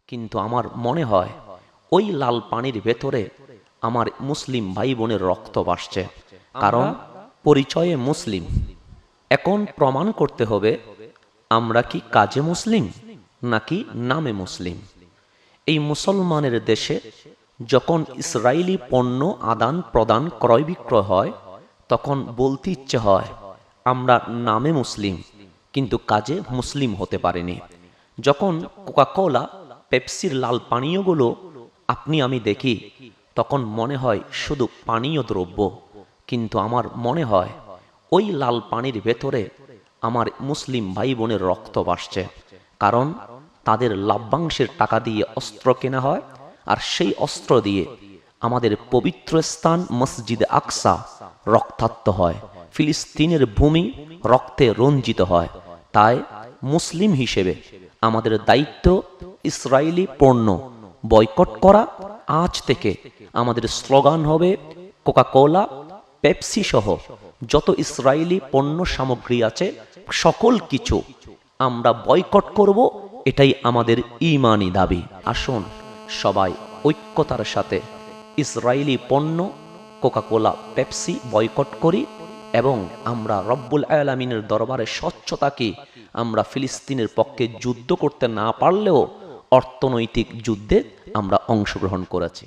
কিন্তু আমার মনে হয় ওই লাল পানির ভেতরে আমার মুসলিম ভাই বোনের রক্ত ভাসছে। কারণ পরিচয়ে মুসলিম, এখন প্রমাণ করতে হবে আমরা কি কাজে মুসলিম নাকি নামে মুসলিম। এই মুসলমানের দেশে যখন ইসরায়েলি পণ্য আদান প্রদান ক্রয় বিক্রয় হয়, তখন বলতে ইচ্ছে হয় আমরা নামে মুসলিম কিন্তু কাজে মুসলিম হতে পারিনি। যখন কোকাকোলা, পেপসির লাল পানীয়গুলো আপনি আমি দেখি, তখন মনে হয় শুধু পানীয় দ্রব্য, কিন্তু আমার মনে হয় ওই লাল পানির ভেতরে আমার মুসলিম ভাই বোনের রক্ত ভাসছে। কারণ তাদের লাভ্যাংশের টাকা দিয়ে অস্ত্র কেনা হয়, আর সেই অস্ত্র দিয়ে আমাদের পবিত্র স্থান মসজিদে আকসা রক্তাক্ত হয়, ফিলিস্তিনের ভূমি রক্তে রঞ্জিত হয়। তাই মুসলিম হিসেবে আমাদের দায়িত্ব ইসরায়েলি পণ্য বয়কট করা। আজ থেকে আমাদের স্লোগান হবে কোকাকোলা, পেপসি সহ যত ইসরায়েলি পণ্য সামগ্রী আছে সকল কিছু আমরা বয়কট করব। এটাই আমাদের ঈমানি দাবি। আসুন সবাই ঐক্যতার সাথে ইসরায়েলি পণ্য কোকাকোলা, পেপসি বয়কট করি এবং আমরা রব্বুল আলামিনের দরবারে স্বচ্ছতাকে, আমরা ফিলিস্তিনের পক্ষে যুদ্ধ করতে না পারলেও অর্থনৈতিক যুদ্ধে আমরা অংশগ্রহণ করেছি।